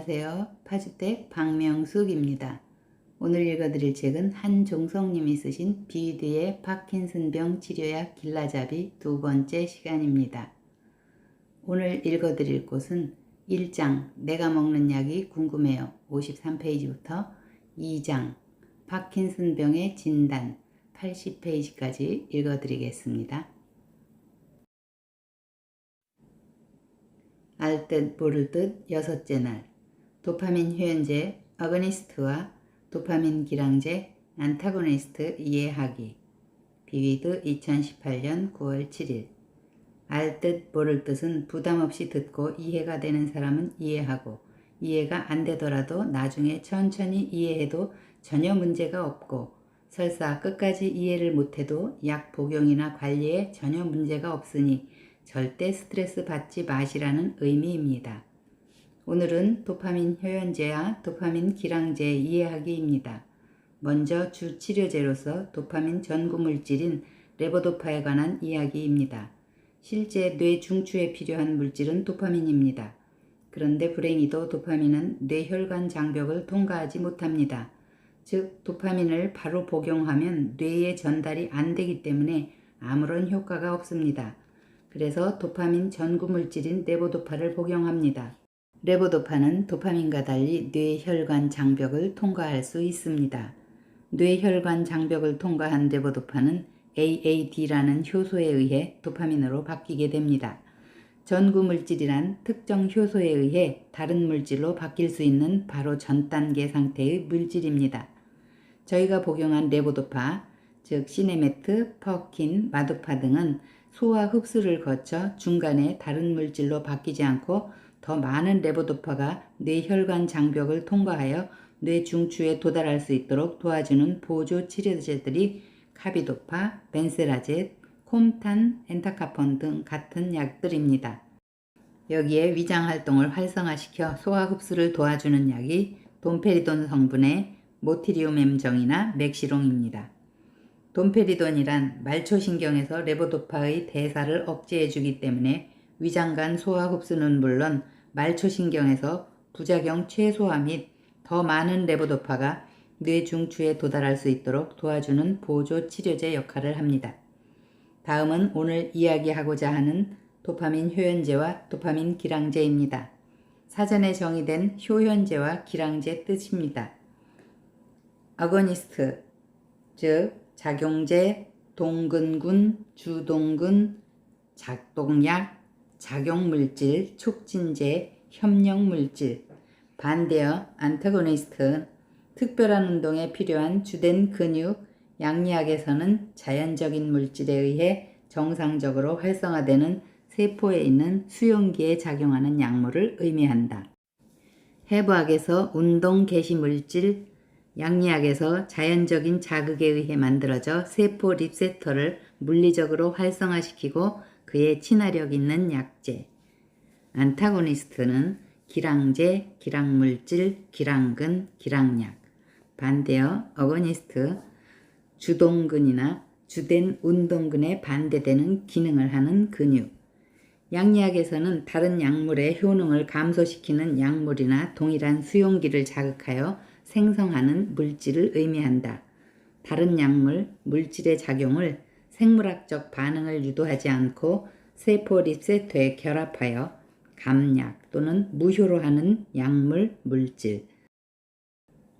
안녕하세요. 파주댁 박명숙입니다. 오늘 읽어드릴 책은 한종성님이 쓰신 비위드의 파킨슨병 치료약 길라잡이 두 번째 시간입니다. 오늘 읽어드릴 곳은 1장 내가 먹는 약이 궁금해요. 53페이지부터 2장 파킨슨병의 진단 80페이지까지 읽어드리겠습니다. 알 듯 모를 듯 여섯째 날 도파민 효연제 어거니스트와 도파민 기량제 안타고니스트 이해하기 비위드 2018년 9월 7일 알 듯 모를 듯은 부담없이 듣고 이해가 되는 사람은 이해하고 이해가 안 되더라도 나중에 천천히 이해해도 전혀 문제가 없고 설사 끝까지 이해를 못해도 약 복용이나 관리에 전혀 문제가 없으니 절대 스트레스 받지 마시라는 의미입니다. 오늘은 도파민 효연제와 도파민 기량제 이해하기입니다. 먼저 주 치료제로서 도파민 전구물질인 레보도파에 관한 이야기입니다. 실제 뇌 중추에 필요한 물질은 도파민입니다. 그런데 불행히도 도파민은 뇌혈관 장벽을 통과하지 못합니다. 즉 도파민을 바로 복용하면 뇌에 전달이 안 되기 때문에 아무런 효과가 없습니다. 그래서 도파민 전구물질인 레보도파를 복용합니다. 레보도파는 도파민과 달리 뇌혈관 장벽을 통과할 수 있습니다. 뇌혈관 장벽을 통과한 레보도파는 AAD라는 효소에 의해 도파민으로 바뀌게 됩니다. 전구물질이란 특정 효소에 의해 다른 물질로 바뀔 수 있는 바로 전 단계 상태의 물질입니다. 저희가 복용한 레보도파, 즉 시네메트, 퍼킨, 마도파 등은 소화 흡수를 거쳐 중간에 다른 물질로 바뀌지 않고 더 많은 레보도파가 뇌혈관 장벽을 통과하여 뇌 중추에 도달할 수 있도록 도와주는 보조 치료제들이 카비도파, 벤세라젯, 콤탄, 엔타카폰 등 같은 약들입니다. 여기에 위장 활동을 활성화시켜 소화 흡수를 도와주는 약이 돈페리돈 성분의 모티리움엠정이나 맥시롱입니다. 돈페리돈이란 말초신경에서 레보도파의 대사를 억제해주기 때문에 위장간 소화 흡수는 물론 말초신경에서 부작용 최소화 및 더 많은 레보도파가 뇌 중추에 도달할 수 있도록 도와주는 보조 치료제 역할을 합니다. 다음은 오늘 이야기하고자 하는 도파민 효연제와 도파민 기량제입니다. 사전에 정의된 효연제와 기량제 뜻입니다. 어거니스트, 즉 작용제, 동근군, 주동근, 작동약, 작용물질, 촉진제, 협력물질. 반대어 안타고니스트, 특별한 운동에 필요한 주된 근육, 양리학에서는 자연적인 물질에 의해 정상적으로 활성화되는 세포에 있는 수용기에 작용하는 약물을 의미한다. 해부학에서 운동 개시 물질, 양리학에서 자연적인 자극에 의해 만들어져 세포 리셉터를 물리적으로 활성화시키고 그에 친화력 있는 약제. 안타고니스트는 기량제, 기량물질, 기량근, 기량약. 반대어 어거니스트, 주동근이나 주된 운동근에 반대되는 기능을 하는 근육. 양리학에서는 다른 약물의 효능을 감소시키는 약물이나 동일한 수용기를 자극하여 생성하는 물질을 의미한다. 다른 약물, 물질의 작용을 생물학적 반응을 유도하지 않고 세포 리셉터에 결합하여 감약 또는 무효로 하는 약물, 물질.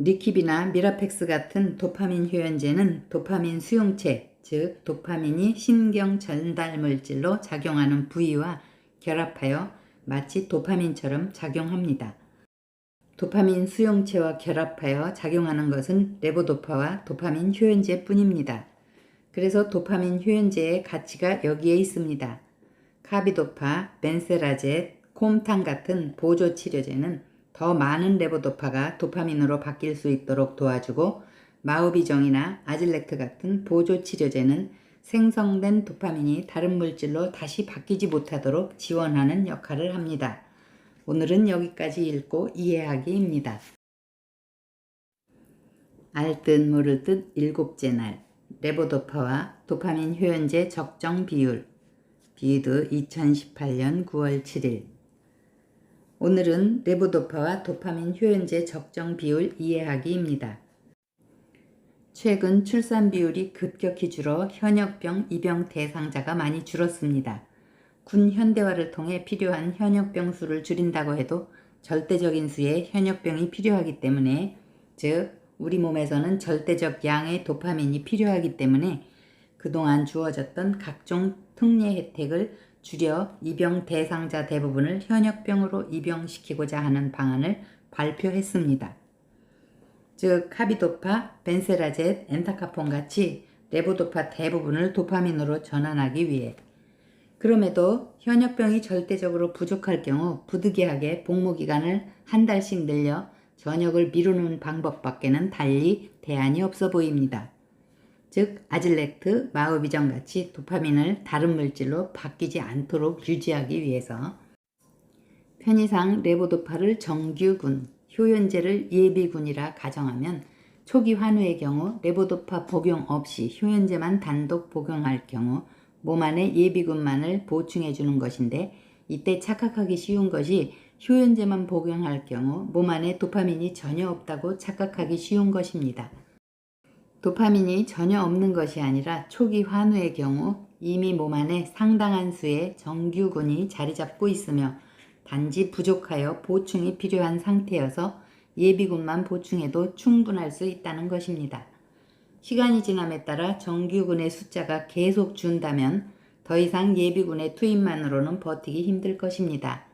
리킵이나 미라펙스 같은 도파민 효연제는 도파민 수용체, 즉 도파민이 신경 전달 물질로 작용하는 부위와 결합하여 마치 도파민처럼 작용합니다. 도파민 수용체와 결합하여 작용하는 것은 레보도파와 도파민 효연제 뿐입니다. 그래서 도파민 효연제의 가치가 여기에 있습니다. 카비도파, 벤세라젯, 콤탄 같은 보조 치료제는 더 많은 레보도파가 도파민으로 바뀔 수 있도록 도와주고 마우비정이나 아질렉트 같은 보조 치료제는 생성된 도파민이 다른 물질로 다시 바뀌지 못하도록 지원하는 역할을 합니다. 오늘은 여기까지 읽고 이해하기입니다. 알 듯 모를 듯 일곱째 날 레보도파와 도파민 효연제 적정 비율 비위드 2018년 9월 7일 오늘은 레보도파와 도파민 효연제 적정 비율 이해하기입니다. 최근 출산 비율이 급격히 줄어 현역병 입영 대상자가 많이 줄었습니다. 군 현대화를 통해 필요한 현역병 수를 줄인다고 해도 절대적인 수의 현역병이 필요하기 때문에, 즉 우리 몸에서는 절대적 양의 도파민이 필요하기 때문에 그동안 주어졌던 각종 특례 혜택을 줄여 입영 대상자 대부분을 현역병으로 입영시키고자 하는 방안을 발표했습니다. 즉 카비도파, 벤세라젯, 엔타카폰 같이 레보도파 대부분을 도파민으로 전환하기 위해. 그럼에도 현역병이 절대적으로 부족할 경우 부득이하게 복무기간을 한 달씩 늘려 전역을 미루는 방법밖에는 달리 대안이 없어 보입니다. 즉 아질렉트, 마오비정 같이 도파민을 다른 물질로 바뀌지 않도록 유지하기 위해서 편의상 레보도파를 정규군, 효연제를 예비군이라 가정하면 초기 환우의 경우 레보도파 복용 없이 효연제만 단독 복용할 경우 몸 안에 예비군만을 보충해 주는 것인데, 이때 착각하기 쉬운 것이 효연제만 복용할 경우 몸 안에 도파민이 전혀 없다고 착각하기 쉬운 것입니다. 도파민이 전혀 없는 것이 아니라 초기 환우의 경우 이미 몸 안에 상당한 수의 정규군이 자리 잡고 있으며 단지 부족하여 보충이 필요한 상태여서 예비군만 보충해도 충분할 수 있다는 것입니다. 시간이 지남에 따라 정규군의 숫자가 계속 준다면 더 이상 예비군의 투입만으로는 버티기 힘들 것입니다.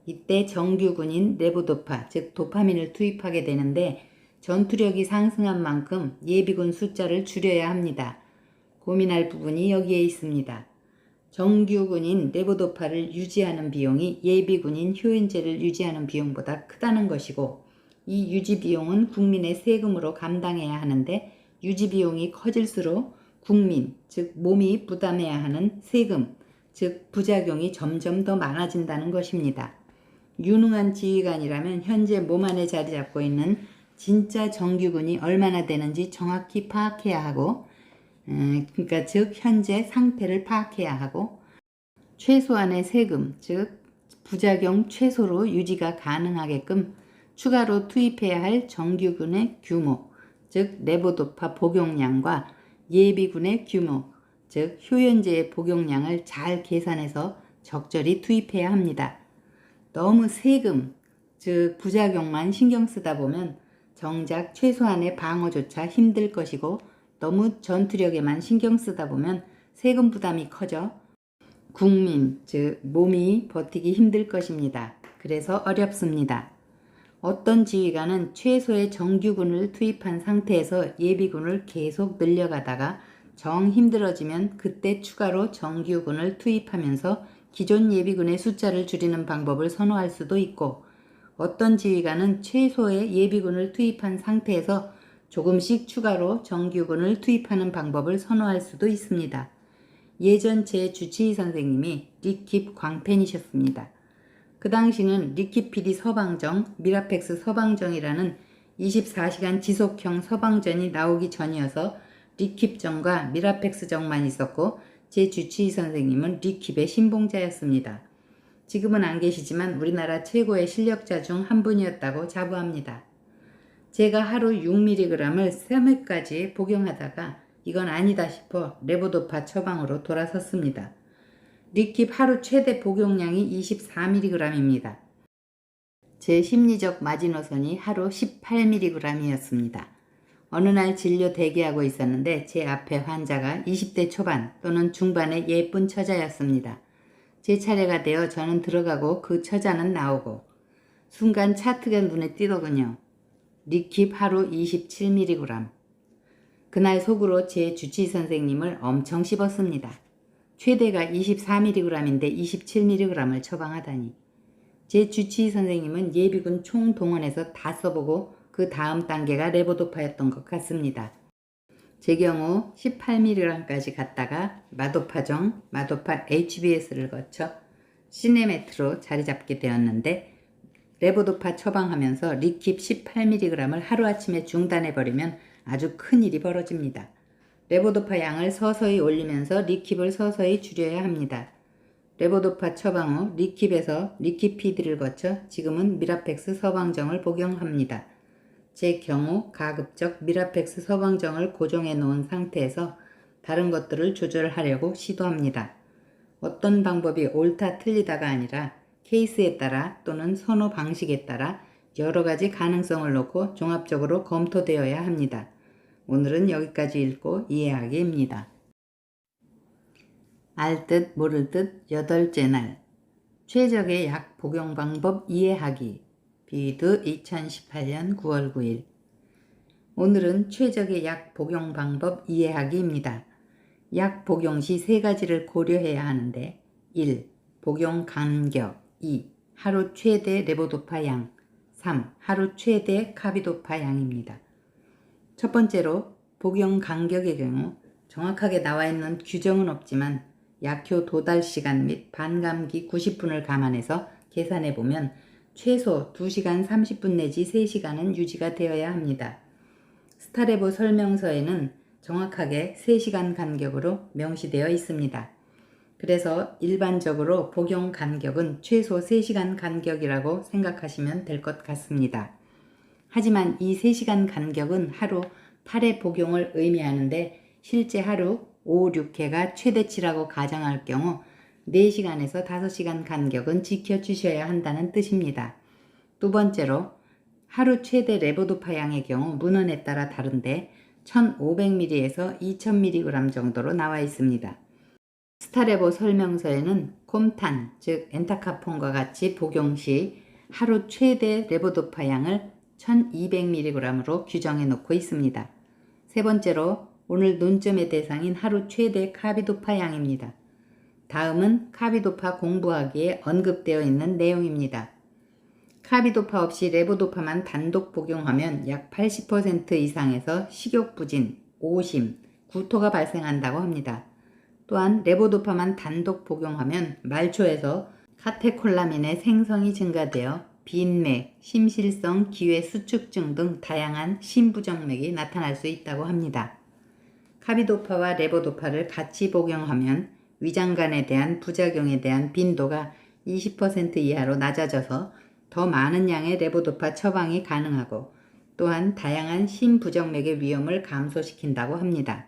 이때 정규군인 레보도파, 즉 도파민을 투입하게 되는데 전투력이 상승한 만큼 예비군 숫자를 줄여야 합니다. 고민할 부분이 여기에 있습니다. 정규군인 레보도파를 유지하는 비용이 예비군인 효연제를 유지하는 비용보다 크다는 것이고, 이 유지 비용은 국민의 세금으로 감당해야 하는데 유지 비용이 커질수록 국민, 즉 몸이 부담해야 하는 세금, 즉 부작용이 점점 더 많아진다는 것입니다. 유능한 지휘관이라면 현재 몸 안에 자리 잡고 있는 진짜 정규군이 얼마나 되는지 정확히 파악해야 하고, 그러니까 즉 현재 상태를 파악해야 하고, 최소한의 세금, 즉 부작용 최소로 유지가 가능하게끔 추가로 투입해야 할 정규군의 규모, 즉 레보도파 복용량과 예비군의 규모, 즉 효연제의 복용량을 잘 계산해서 적절히 투입해야 합니다. 너무 세금, 즉 부작용만 신경 쓰다 보면 정작 최소한의 방어조차 힘들 것이고, 너무 전투력에만 신경 쓰다 보면 세금 부담이 커져 국민, 즉 몸이 버티기 힘들 것입니다. 그래서 어렵습니다. 어떤 지휘관은 최소의 정규군을 투입한 상태에서 예비군을 계속 늘려가다가 정 힘들어지면 그때 추가로 정규군을 투입하면서 기존 예비군의 숫자를 줄이는 방법을 선호할 수도 있고, 어떤 지휘관은 최소의 예비군을 투입한 상태에서 조금씩 추가로 정규군을 투입하는 방법을 선호할 수도 있습니다. 예전 제 주치의 선생님이 리킵 광팬이셨습니다. 그 당시는 리키피디 서방정, 미라펙스 서방정이라는 24시간 지속형 서방전이 나오기 전이어서 리킵정과 미라펙스정만 있었고, 제 주치의 선생님은 리킵의 신봉자였습니다. 지금은 안 계시지만 우리나라 최고의 실력자 중 한 분이었다고 자부합니다. 제가 하루 6mg을 3회까지 복용하다가 이건 아니다 싶어 레보도파 처방으로 돌아섰습니다. 리킵 하루 최대 복용량이 24mg입니다. 제 심리적 마지노선이 하루 18mg이었습니다. 어느 날 진료 대기하고 있었는데 제 앞에 환자가 20대 초반 또는 중반의 예쁜 처자였습니다. 제 차례가 되어 저는 들어가고 그 처자는 나오고, 순간 차트가 눈에 띄더군요. 리킵 하루 27mg. 그날 속으로 제 주치의 선생님을 엄청 씹었습니다. 최대가 24mg인데 27mg을 처방하다니. 제 주치의 선생님은 예비군 총동원해서 다 써보고 그 다음 단계가 레보도파였던 것 같습니다. 제 경우 18mg까지 갔다가 마도파정, 마도파 HBS를 거쳐 시네메트로 자리 잡게 되었는데, 레보도파 처방하면서 리킵 18mg을 하루아침에 중단해버리면 아주 큰일이 벌어집니다. 레보도파 양을 서서히 올리면서 리킵을 서서히 줄여야 합니다. 레보도파 처방 후 리킵에서 리키피드를 거쳐 지금은 미라펙스 서방정을 복용합니다. 제 경우 가급적 미라펙스 서방정을 고정해 놓은 상태에서 다른 것들을 조절하려고 시도합니다. 어떤 방법이 옳다 틀리다가 아니라 케이스에 따라 또는 선호 방식에 따라 여러 가지 가능성을 놓고 종합적으로 검토되어야 합니다. 오늘은 여기까지 읽고 이해하기입니다. 알 듯 모를 듯 여덟째 날 최적의 약 복용 방법 이해하기 비위드 2018년 9월 9일 오늘은 최적의 약 복용 방법 이해하기입니다. 약 복용 시 세 가지를 고려해야 하는데 1. 복용 간격 2. 하루 최대 레보도파 양 3. 하루 최대 카비도파 양입니다. 첫 번째로 복용 간격의 경우 정확하게 나와 있는 규정은 없지만 약효 도달 시간 및 반감기 90분을 감안해서 계산해 보면 최소 2시간 30분 내지 3시간은 유지가 되어야 합니다. 스타레보 설명서에는 정확하게 3시간 간격으로 명시되어 있습니다. 그래서 일반적으로 복용 간격은 최소 3시간 간격이라고 생각하시면 될 것 같습니다. 하지만 이 3시간 간격은 하루 8회 복용을 의미하는데 실제 하루 5, 6회가 최대치라고 가정할 경우 4시간에서 5시간 간격은 지켜주셔야 한다는 뜻입니다. 두 번째로 하루 최대 레보도파 양의 경우 문헌에 따라 다른데 1500ml에서 2000mg 정도로 나와 있습니다. 스타레보 설명서에는 콤탄, 즉 엔타카폰과 같이 복용 시 하루 최대 레보도파 양을 1200mg으로 규정해 놓고 있습니다. 세 번째로 오늘 논점의 대상인 하루 최대 카비도파 양입니다. 다음은 카비도파 공부하기에 언급되어 있는 내용입니다. 카비도파 없이 레보도파만 단독 복용하면 약 80% 이상에서 식욕부진, 오심, 구토가 발생한다고 합니다. 또한 레보도파만 단독 복용하면 말초에서 카테콜라민의 생성이 증가되어 빈맥, 심실성, 기회 수축증 등 다양한 심부정맥이 나타날 수 있다고 합니다. 카비도파와 레보도파를 같이 복용하면 위장관에 대한 부작용에 대한 빈도가 20% 이하로 낮아져서 더 많은 양의 레보도파 처방이 가능하고 또한 다양한 심부정맥의 위험을 감소시킨다고 합니다.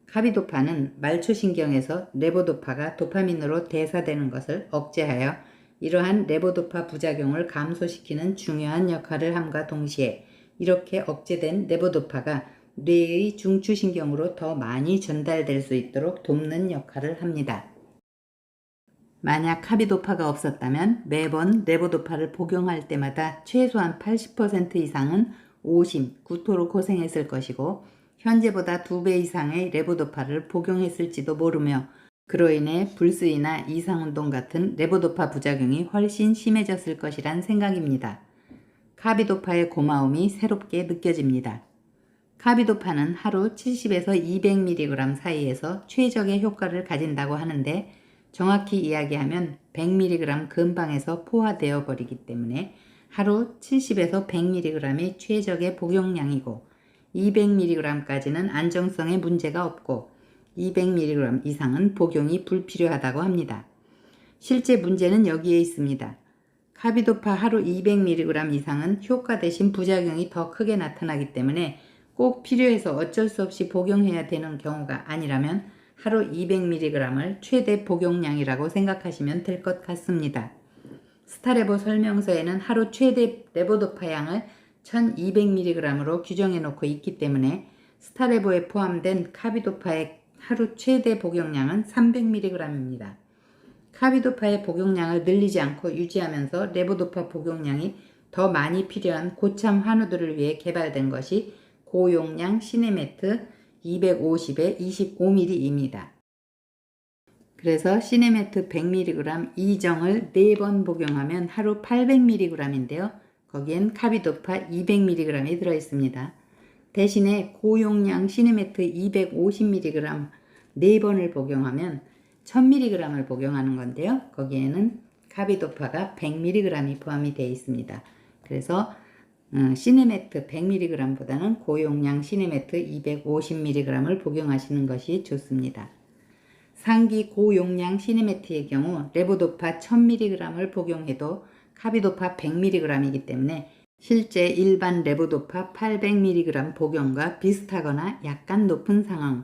카비도파는 말초신경에서 레보도파가 도파민으로 대사되는 것을 억제하여 이러한 레보도파 부작용을 감소시키는 중요한 역할을 함과 동시에 이렇게 억제된 레보도파가 뇌의 중추신경으로 더 많이 전달될 수 있도록 돕는 역할을 합니다. 만약 카비도파가 없었다면 매번 레보도파를 복용할 때마다 최소한 80% 이상은 오심, 구토로 고생했을 것이고 현재보다 2배 이상의 레보도파를 복용했을지도 모르며 그로 인해 불수이나 이상운동 같은 레보도파 부작용이 훨씬 심해졌을 것이란 생각입니다. 카비도파의 고마움이 새롭게 느껴집니다. 카비도파는 하루 70에서 200mg 사이에서 최적의 효과를 가진다고 하는데 정확히 이야기하면 100mg 근방에서 포화되어 버리기 때문에 하루 70에서 100mg이 최적의 복용량이고 200mg까지는 안정성에 문제가 없고 200mg 이상은 복용이 불필요하다고 합니다. 실제 문제는 여기에 있습니다. 카비도파 하루 200mg 이상은 효과 대신 부작용이 더 크게 나타나기 때문에 꼭 필요해서 어쩔 수 없이 복용해야 되는 경우가 아니라면 하루 200mg을 최대 복용량이라고 생각하시면 될 것 같습니다. 스타레보 설명서에는 하루 최대 레보도파 양을 1200mg으로 규정해 놓고 있기 때문에 스타레보에 포함된 카비도파의 하루 최대 복용량은 300mg입니다. 카비도파의 복용량을 늘리지 않고 유지하면서 레보도파 복용량이 더 많이 필요한 고참 환우들을 위해 개발된 것이 고용량 시네메트 250에 25ml입니다. 그래서 시네메트 100mg 2정을 4번 복용하면 하루 800mg인데요. 거기엔 카비도파 200mg이 들어있습니다. 대신에 고용량 시네메트 250mg 4번을 복용하면 1000mg을 복용하는 건데요. 거기에는 카비도파가 100mg이 포함이 되어 있습니다. 그래서 시네메트 100mg보다는 고용량 시네메트 250mg을 복용하시는 것이 좋습니다. 상기 고용량 시네메트의 경우 레보도파 1000mg을 복용해도 카비도파 100mg이기 때문에 실제 일반 레보도파 800mg 복용과 비슷하거나 약간 높은 상황,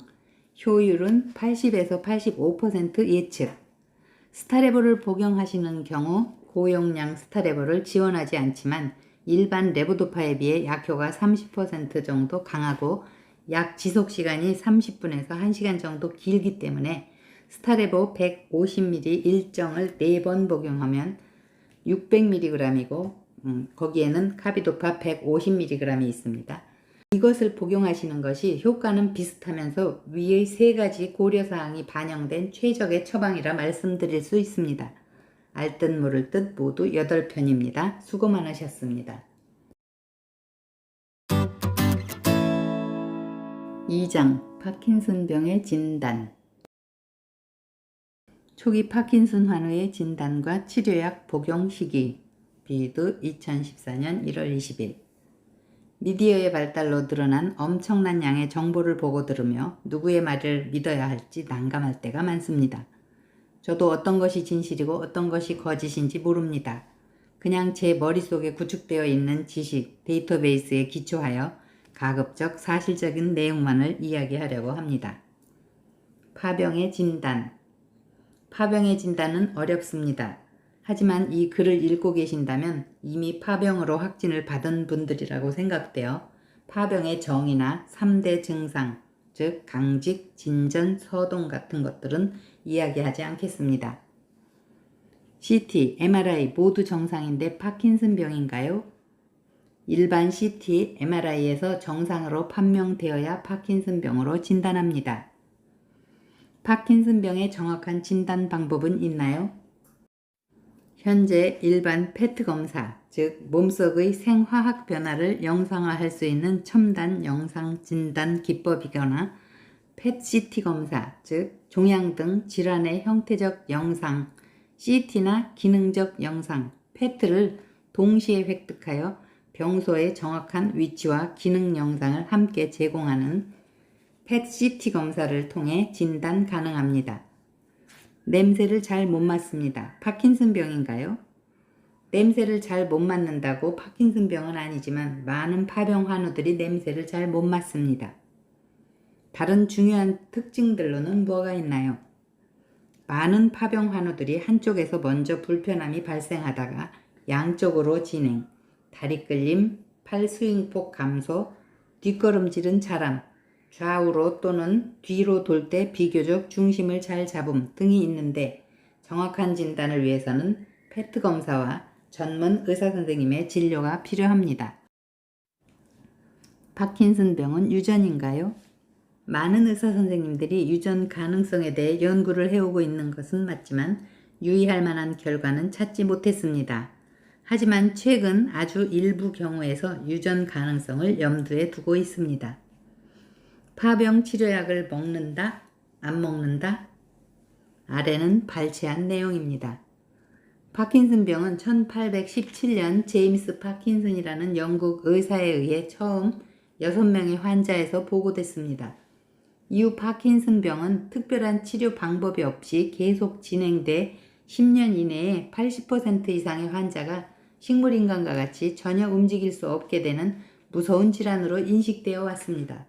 효율은 80에서 85% 예측. 스타레보를 복용하시는 경우 고용량 스타레보를 지원하지 않지만 일반 레보도파에 비해 약효가 30% 정도 강하고 약 지속시간이 30분에서 1시간 정도 길기 때문에 스타레보 150ml 일정을 4번 복용하면 600mg이고 거기에는 카비도파 150mg이 있습니다. 이것을 복용하시는 것이 효과는 비슷하면서 위의 3가지 고려사항이 반영된 최적의 처방이라 말씀드릴 수 있습니다. 알듯 모를 듯 모두 8편입니다. 수고 많으셨습니다. 2장 파킨슨병의 진단. 초기 파킨슨 환우의 진단과 치료약 복용 시기. 비드 2014년 1월 20일. 미디어의 발달로 늘어난 엄청난 양의 정보를 보고 들으며 누구의 말을 믿어야 할지 난감할 때가 많습니다. 저도 어떤 것이 진실이고 어떤 것이 거짓인지 모릅니다. 그냥 제 머릿속에 구축되어 있는 지식, 데이터베이스에 기초하여 가급적 사실적인 내용만을 이야기하려고 합니다. 파병의 진단. 파병의 진단은 어렵습니다. 하지만 이 글을 읽고 계신다면 이미 파병으로 확진을 받은 분들이라고 생각되어 파병의 정의나 3대 증상, 즉 강직, 진전, 서동 같은 것들은 이야기하지 않겠습니다. CT, MRI 모두 정상인데 파킨슨병인가요? 일반 CT, MRI에서 정상으로 판명되어야 파킨슨병으로 진단합니다. 파킨슨병의 정확한 진단 방법은 있나요? 현재 일반 PET 검사, 즉 몸속의 생화학 변화를 영상화할 수 있는 첨단 영상 진단 기법이거나 PET-CT 검사, 즉 종양 등 질환의 형태적 영상, CT나 기능적 영상, PET를 동시에 획득하여 병소의 정확한 위치와 기능 영상을 함께 제공하는 PET-CT 검사를 통해 진단 가능합니다. 냄새를 잘 못 맡습니다. 파킨슨병인가요? 냄새를 잘 못 맡는다고 파킨슨병은 아니지만 많은 파병 환우들이 냄새를 잘 못 맡습니다. 다른 중요한 특징들로는 뭐가 있나요? 많은 파병 환우들이 한쪽에서 먼저 불편함이 발생하다가 양쪽으로 진행, 다리 끌림, 팔 스윙폭 감소, 뒷걸음질은 잘함, 좌우로 또는 뒤로 돌 때 비교적 중심을 잘 잡음 등이 있는데 정확한 진단을 위해서는 PET 검사와 전문 의사선생님의 진료가 필요합니다. 파킨슨병은 유전인가요? 많은 의사선생님들이 유전 가능성에 대해 연구를 해오고 있는 것은 맞지만 유의할 만한 결과는 찾지 못했습니다. 하지만 최근 아주 일부 경우에서 유전 가능성을 염두에 두고 있습니다. 파병 치료약을 먹는다? 안 먹는다? 아래는 발췌한 내용입니다. 파킨슨병은 1817년 제임스 파킨슨이라는 영국 의사에 의해 처음 6명의 환자에서 보고됐습니다. 이후 파킨슨병은 특별한 치료 방법이 없이 계속 진행돼 10년 이내에 80% 이상의 환자가 식물인간과 같이 전혀 움직일 수 없게 되는 무서운 질환으로 인식되어 왔습니다.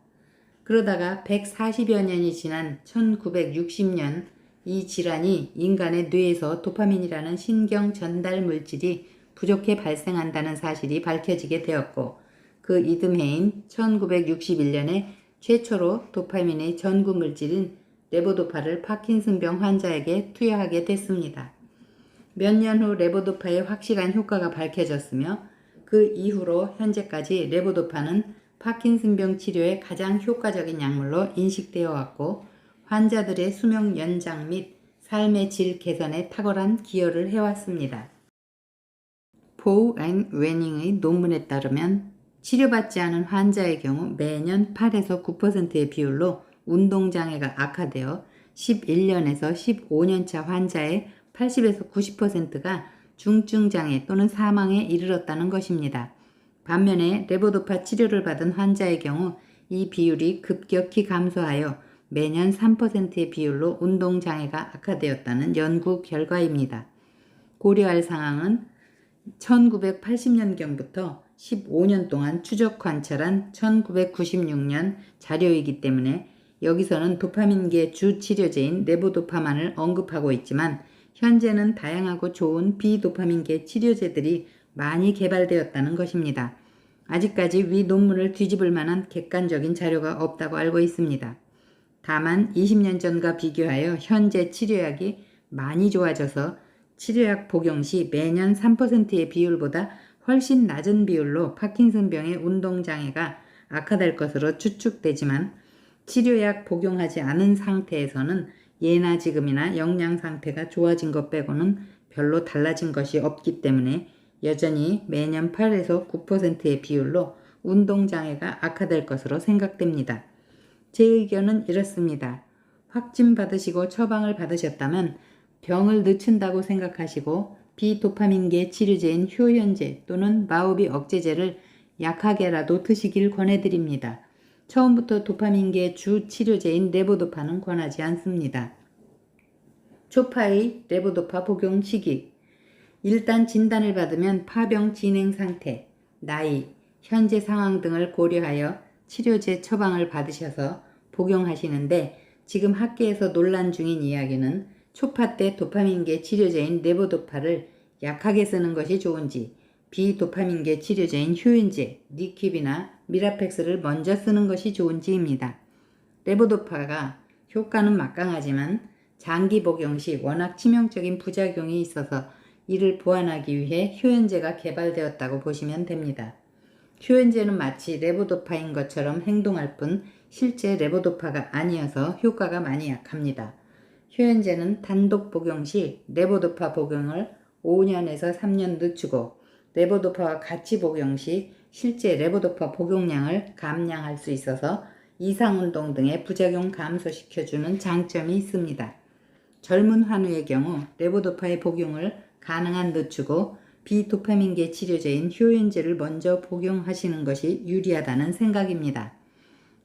그러다가 140여 년이 지난 1960년 이 질환이 인간의 뇌에서 도파민이라는 신경 전달 물질이 부족해 발생한다는 사실이 밝혀지게 되었고 그 이듬해인 1961년에 최초로 도파민의 전구 물질인 레보도파를 파킨슨병 환자에게 투여하게 됐습니다. 몇 년 후 레보도파의 확실한 효과가 밝혀졌으며 그 이후로 현재까지 레보도파는 파킨슨병 치료에 가장 효과적인 약물로 인식되어 왔고 환자들의 수명 연장 및 삶의 질 개선에 탁월한 기여를 해왔습니다. 포우 앤 웨닝의 논문에 따르면 치료받지 않은 환자의 경우 매년 8에서 9%의 비율로 운동장애가 악화되어 11년에서 15년차 환자의 80에서 90%가 중증장애 또는 사망에 이르렀다는 것입니다. 반면에 레보도파 치료를 받은 환자의 경우 이 비율이 급격히 감소하여 매년 3%의 비율로 운동장애가 악화되었다는 연구 결과입니다. 고려할 상황은 1980년경부터 15년 동안 추적 관찰한 1996년 자료이기 때문에 여기서는 도파민계 주 치료제인 레보도파만을 언급하고 있지만 현재는 다양하고 좋은 비도파민계 치료제들이 많이 개발되었다는 것입니다. 아직까지 위 논문을 뒤집을 만한 객관적인 자료가 없다고 알고 있습니다. 다만 20년 전과 비교하여 현재 치료약이 많이 좋아져서 치료약 복용 시 매년 3%의 비율보다 훨씬 낮은 비율로 파킨슨병의 운동장애가 악화될 것으로 추측되지만 치료약 복용하지 않은 상태에서는 예나 지금이나 영양 상태가 좋아진 것 빼고는 별로 달라진 것이 없기 때문에 여전히 매년 8에서 9%의 비율로 운동장애가 악화될 것으로 생각됩니다. 제 의견은 이렇습니다. 확진 받으시고 처방을 받으셨다면 병을 늦춘다고 생각하시고 비도파민계 치료제인 효현제 또는 마오비 억제제를 약하게라도 드시길 권해드립니다. 처음부터 도파민계 주 치료제인 레보도파는 권하지 않습니다. 초파의 레보도파 복용 시기. 일단 진단을 받으면 파병 진행 상태, 나이, 현재 상황 등을 고려하여 치료제 처방을 받으셔서 복용하시는데 지금 학계에서 논란 중인 이야기는 초파 때 도파민계 치료제인 레보도파를 약하게 쓰는 것이 좋은지 비도파민계 치료제인 효인제, 니킵이나 미라펙스를 먼저 쓰는 것이 좋은지입니다. 레보도파가 효과는 막강하지만 장기 복용 시 워낙 치명적인 부작용이 있어서 이를 보완하기 위해 효연제가 개발되었다고 보시면 됩니다. 효연제는 마치 레보도파인 것처럼 행동할 뿐 실제 레보도파가 아니어서 효과가 많이 약합니다. 효연제는 단독 복용 시 레보도파 복용을 5년에서 3년 늦추고 레보도파와 같이 복용 시 실제 레보도파 복용량을 감량할 수 있어서 이상운동 등의 부작용 감소시켜주는 장점이 있습니다. 젊은 환우의 경우 레보도파의 복용을 가능한 늦추고 비도파민계 치료제인 효연제를 먼저 복용하시는 것이 유리하다는 생각입니다.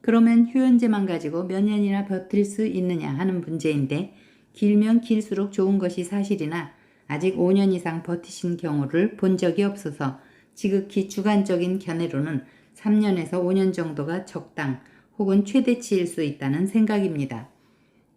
그러면 효연제만 가지고 몇 년이나 버틸 수 있느냐 하는 문제인데 길면 길수록 좋은 것이 사실이나 아직 5년 이상 버티신 경우를 본 적이 없어서 지극히 주관적인 견해로는 3년에서 5년 정도가 적당 혹은 최대치일 수 있다는 생각입니다.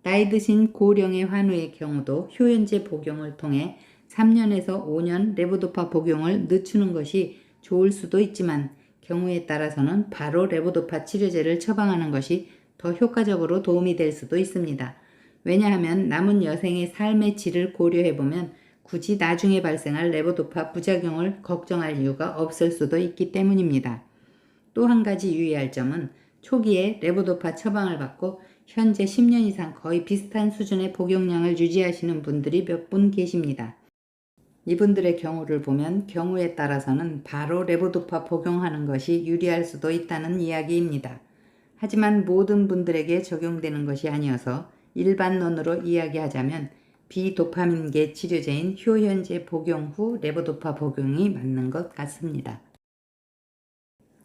나이 드신 고령의 환우의 경우도 효연제 복용을 통해 3년에서 5년 레보도파 복용을 늦추는 것이 좋을 수도 있지만 경우에 따라서는 바로 레보도파 치료제를 처방하는 것이 더 효과적으로 도움이 될 수도 있습니다. 왜냐하면 남은 여생의 삶의 질을 고려해보면 굳이 나중에 발생할 레보도파 부작용을 걱정할 이유가 없을 수도 있기 때문입니다. 또 한 가지 유의할 점은 초기에 레보도파 처방을 받고 현재 10년 이상 거의 비슷한 수준의 복용량을 유지하시는 분들이 몇 분 계십니다. 이분들의 경우를 보면 경우에 따라서는 바로 레보도파 복용하는 것이 유리할 수도 있다는 이야기입니다. 하지만 모든 분들에게 적용되는 것이 아니어서 일반론으로 이야기하자면 비도파민계 치료제인 효현제 복용 후 레보도파 복용이 맞는 것 같습니다.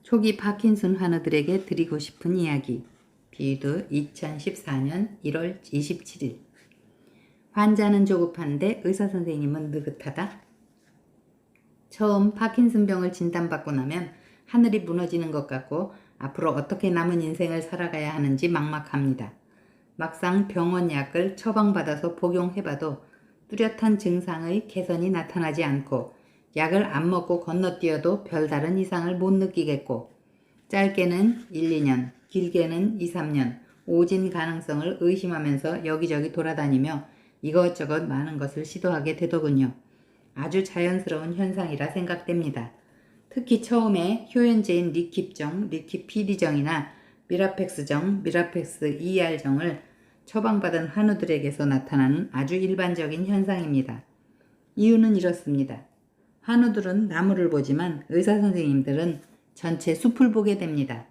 초기 파킨슨 환우들에게 드리고 싶은 이야기. 비유도 2014년 1월 27일. 환자는 조급한데 의사선생님은 느긋하다. 처음 파킨슨병을 진단받고 나면 하늘이 무너지는 것 같고 앞으로 어떻게 남은 인생을 살아가야 하는지 막막합니다. 막상 병원 약을 처방받아서 복용해봐도 뚜렷한 증상의 개선이 나타나지 않고 약을 안 먹고 건너뛰어도 별다른 이상을 못 느끼겠고 짧게는 1, 2년, 길게는 2, 3년 오진 가능성을 의심하면서 여기저기 돌아다니며 이것저것 많은 것을 시도하게 되더군요. 아주 자연스러운 현상이라 생각됩니다. 특히 처음에 효연제인 리킵정, 리킵PD정이나 미라펙스정, 미라펙스 ER정을 처방받은 환우들에게서 나타나는 아주 일반적인 현상입니다. 이유는 이렇습니다. 환우들은 나무를 보지만 의사선생님들은 전체 숲을 보게 됩니다.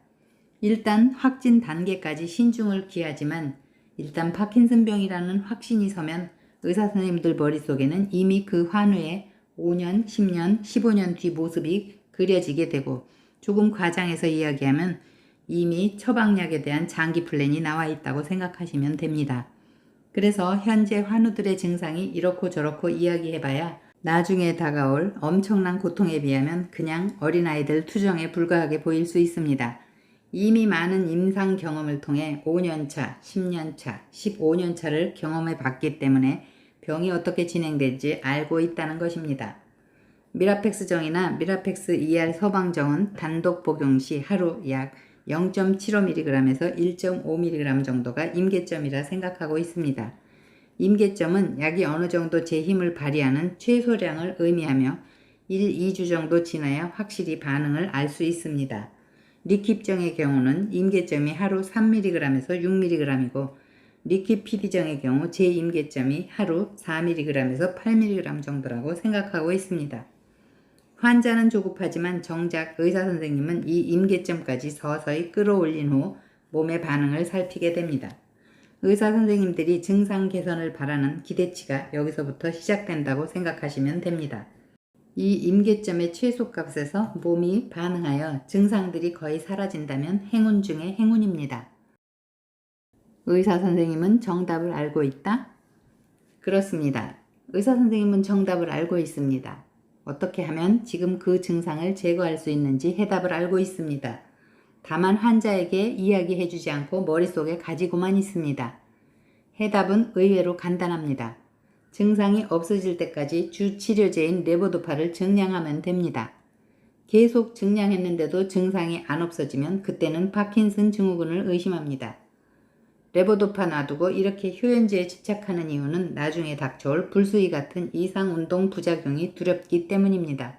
일단 확진 단계까지 신중을 기하지만 일단 파킨슨병이라는 확신이 서면 의사선생님들 머릿속에는 이미 그 환우의 5년, 10년, 15년 뒤 모습이 그려지게 되고 조금 과장해서 이야기하면 이미 처방약에 대한 장기 플랜이 나와 있다고 생각하시면 됩니다. 그래서 현재 환우들의 증상이 이렇고 저렇고 이야기해봐야 나중에 다가올 엄청난 고통에 비하면 그냥 어린아이들 투정에 불과하게 보일 수 있습니다. 이미 많은 임상 경험을 통해 5년차, 10년차, 15년차를 경험해 봤기 때문에 병이 어떻게 진행될지 알고 있다는 것입니다. 미라펙스정이나 미라펙스 ER 서방정은 단독 복용 시 하루 약 0.75mg에서 1.5mg 정도가 임계점이라 생각하고 있습니다. 임계점은 약이 어느 정도 제 힘을 발휘하는 최소량을 의미하며 1, 2주 정도 지나야 확실히 반응을 알 수 있습니다. 리킵정의 경우는 임계점이 하루 3mg에서 6mg이고 리퀴피디정의 경우 제 임계점이 하루 4mg에서 8mg 정도라고 생각하고 있습니다. 환자는 조급하지만 정작 의사선생님은 이 임계점까지 서서히 끌어올린 후 몸의 반응을 살피게 됩니다. 의사선생님들이 증상 개선을 바라는 기대치가 여기서부터 시작된다고 생각하시면 됩니다. 이 임계점의 최소값에서 몸이 반응하여 증상들이 거의 사라진다면 행운 중에 행운입니다. 의사선생님은 정답을 알고 있다? 그렇습니다. 의사선생님은 정답을 알고 있습니다. 어떻게 하면 지금 그 증상을 제거할 수 있는지 해답을 알고 있습니다. 다만 환자에게 이야기해주지 않고 머릿속에 가지고만 있습니다. 해답은 의외로 간단합니다. 증상이 없어질 때까지 주 치료제인 레보도파를 증량하면 됩니다. 계속 증량했는데도 증상이 안 없어지면 그때는 파킨슨 증후군을 의심합니다. 레보도파 놔두고 이렇게 효연제에 집착하는 이유는 나중에 닥쳐올 불수의 같은 이상운동 부작용이 두렵기 때문입니다.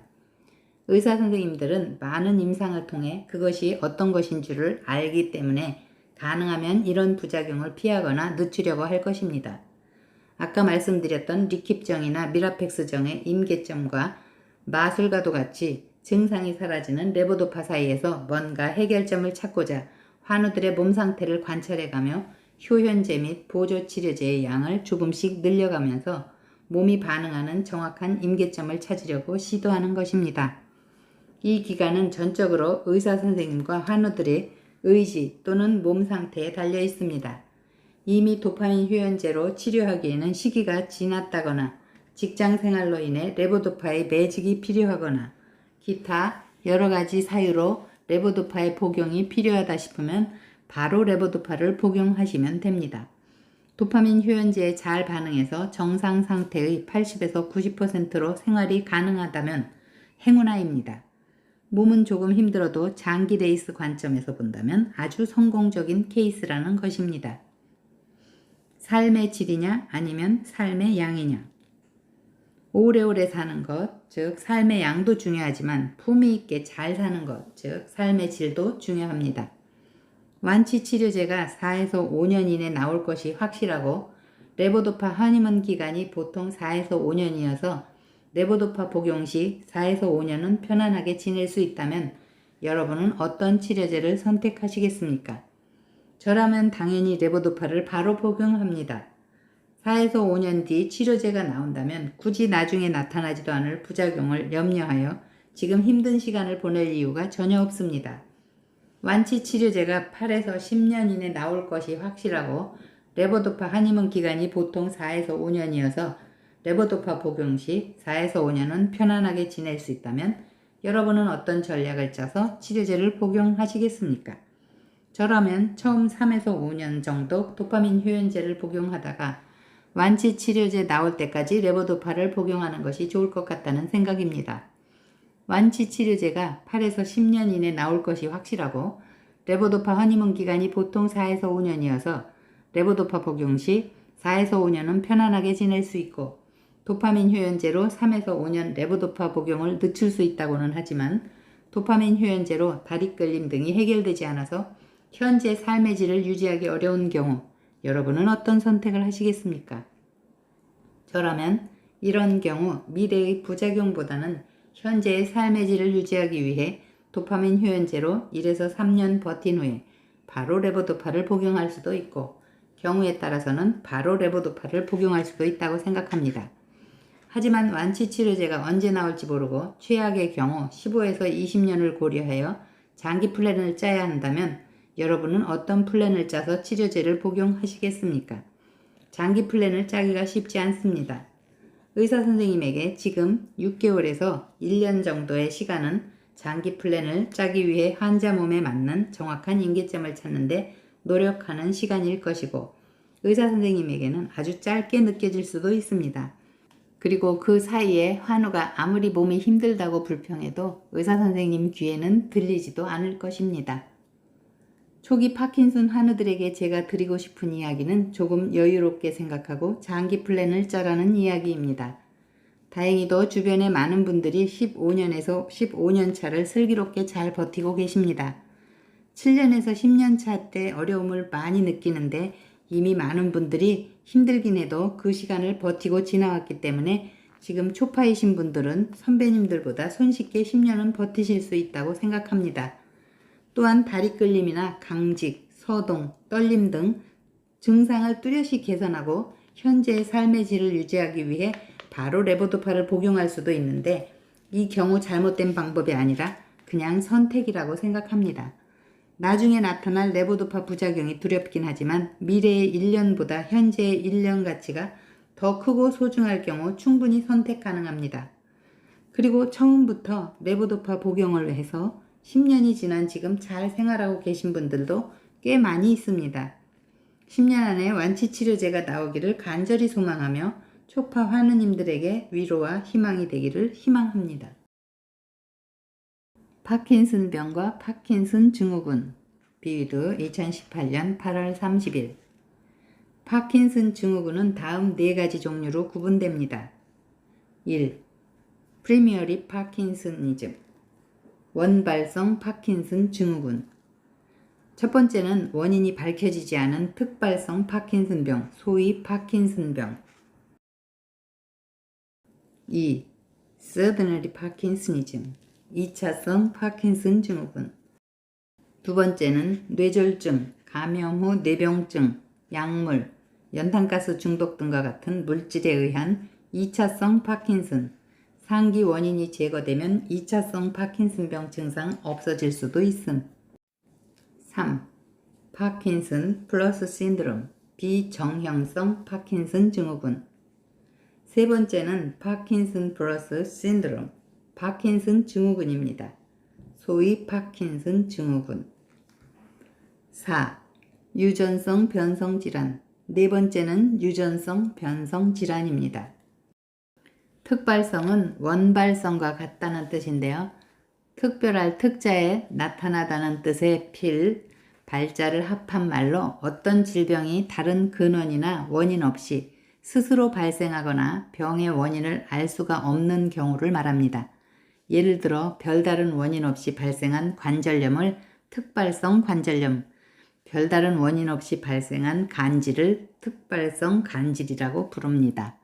의사선생님들은 많은 임상을 통해 그것이 어떤 것인 줄을 알기 때문에 가능하면 이런 부작용을 피하거나 늦추려고 할 것입니다. 아까 말씀드렸던 리킵정이나 미라펙스정의 임계점과 마술과도 같이 증상이 사라지는 레보도파 사이에서 뭔가 해결점을 찾고자 환우들의 몸 상태를 관찰해가며 효현제 및 보조치료제의 양을 조금씩 늘려가면서 몸이 반응하는 정확한 임계점을 찾으려고 시도하는 것입니다. 이 기간은 전적으로 의사선생님과 환우들의 의지 또는 몸 상태에 달려 있습니다. 이미 도파민 효연제로 치료하기에는 시기가 지났다거나 직장생활로 인해 레보도파의 매직이 필요하거나 기타 여러 가지 사유로 레보도파의 복용이 필요하다 싶으면 바로 레보도파를 복용하시면 됩니다. 도파민 효연제에 잘 반응해서 정상 상태의 80에서 90%로 생활이 가능하다면 행운아입니다. 몸은 조금 힘들어도 장기 레이스 관점에서 본다면 아주 성공적인 케이스라는 것입니다. 삶의 질이냐 아니면 삶의 양이냐. 오래오래 사는 것, 즉 삶의 양도 중요하지만 품위 있게 잘 사는 것, 즉 삶의 질도 중요합니다. 완치 치료제가 4에서 5년 이내 나올 것이 확실하고 레보도파 허니문 기간이 보통 4에서 5년이어서 레보도파 복용 시 4에서 5년은 편안하게 지낼 수 있다면 여러분은 어떤 치료제를 선택하시겠습니까? 저라면 당연히 레보도파를 바로 복용합니다. 4에서 5년 뒤 치료제가 나온다면 굳이 나중에 나타나지도 않을 부작용을 염려하여 지금 힘든 시간을 보낼 이유가 전혀 없습니다. 완치 치료제가 8에서 10년 이내 나올 것이 확실하고 레보도파 한의문 기간이 보통 4에서 5년이어서 레보도파 복용 시 4에서 5년은 편안하게 지낼 수 있다면 여러분은 어떤 전략을 짜서 치료제를 복용하시겠습니까? 저라면 처음 3에서 5년 정도 도파민 효연제를 복용하다가 완치 치료제 나올 때까지 레보도파를 복용하는 것이 좋을 것 같다는 생각입니다. 완치 치료제가 8에서 10년 이내 나올 것이 확실하고 레보도파 허니문 기간이 보통 4에서 5년이어서 레보도파 복용 시 4에서 5년은 편안하게 지낼 수 있고 도파민 효연제로 3에서 5년 레보도파 복용을 늦출 수 있다고는 하지만 도파민 효연제로 다리 끌림 등이 해결되지 않아서 현재 삶의 질을 유지하기 어려운 경우 여러분은 어떤 선택을 하시겠습니까? 저라면 이런 경우 미래의 부작용보다는 현재의 삶의 질을 유지하기 위해 도파민 효연제로 1에서 3년 버틴 후에 바로 레보도파를 복용할 수도 있고 경우에 따라서는 바로 레보도파를 복용할 수도 있다고 생각합니다. 하지만 완치 치료제가 언제 나올지 모르고 최악의 경우 15에서 20년을 고려하여 장기 플랜을 짜야 한다면 여러분은 어떤 플랜을 짜서 치료제를 복용하시겠습니까? 장기 플랜을 짜기가 쉽지 않습니다. 의사 선생님에게 지금 6개월에서 1년 정도의 시간은 장기 플랜을 짜기 위해 환자 몸에 맞는 정확한 임계점을 찾는데 노력하는 시간일 것이고, 의사 선생님에게는 아주 짧게 느껴질 수도 있습니다. 그리고 그 사이에 환우가 아무리 몸이 힘들다고 불평해도 의사 선생님 귀에는 들리지도 않을 것입니다. 초기 파킨슨 환우들에게 제가 드리고 싶은 이야기는 조금 여유롭게 생각하고 장기 플랜을 짜라는 이야기입니다. 다행히도 주변에 많은 분들이 15년에서 15년 차를 슬기롭게 잘 버티고 계십니다. 7년에서 10년 차 때 어려움을 많이 느끼는데 이미 많은 분들이 힘들긴 해도 그 시간을 버티고 지나왔기 때문에 지금 초파이신 분들은 선배님들보다 손쉽게 10년은 버티실 수 있다고 생각합니다. 또한 다리 끌림이나 강직, 서동, 떨림 등 증상을 뚜렷이 개선하고 현재의 삶의 질을 유지하기 위해 바로 레보도파를 복용할 수도 있는데, 이 경우 잘못된 방법이 아니라 그냥 선택이라고 생각합니다. 나중에 나타날 레보도파 부작용이 두렵긴 하지만 미래의 1년보다 현재의 1년 가치가 더 크고 소중할 경우 충분히 선택 가능합니다. 그리고 처음부터 레보도파 복용을 해서 10년이 지난 지금 잘 생활하고 계신 분들도 꽤 많이 있습니다. 10년 안에 완치 치료제가 나오기를 간절히 소망하며 초파 환우님들에게 위로와 희망이 되기를 희망합니다. 파킨슨병과 파킨슨 증후군. 비위드 2018년 8월 30일. 파킨슨 증후군은 다음 4가지 종류로 구분됩니다. 1. 프리미어리 파킨슨이즘. 원발성 파킨슨 증후군. 첫 번째는 원인이 밝혀지지 않은 특발성 파킨슨병, 소위 파킨슨병. 2. 서드너리 파킨슨이즘. 2차성 파킨슨 증후군. 두 번째는 뇌졸중, 감염 후 뇌병증, 약물, 연탄가스 중독 등과 같은 물질에 의한 2차성 파킨슨. 상기 원인이 제거되면 2차성 파킨슨병 증상 없어질 수도 있음. 3. 파킨슨 플러스 신드롬, 비정형성 파킨슨 증후군. 세 번째는 파킨슨 플러스 신드롬, 파킨슨 증후군입니다. 소위 파킨슨 증후군. 4. 유전성 변성 질환. 네 번째는 유전성 변성 질환입니다. 특발성은 원발성과 같다는 뜻인데요. 특별할 특자에 나타나다는 뜻의 필, 발자를 합한 말로 어떤 질병이 다른 근원이나 원인 없이 스스로 발생하거나 병의 원인을 알 수가 없는 경우를 말합니다. 예를 들어 별다른 원인 없이 발생한 관절염을 특발성 관절염, 별다른 원인 없이 발생한 간질을 특발성 간질이라고 부릅니다.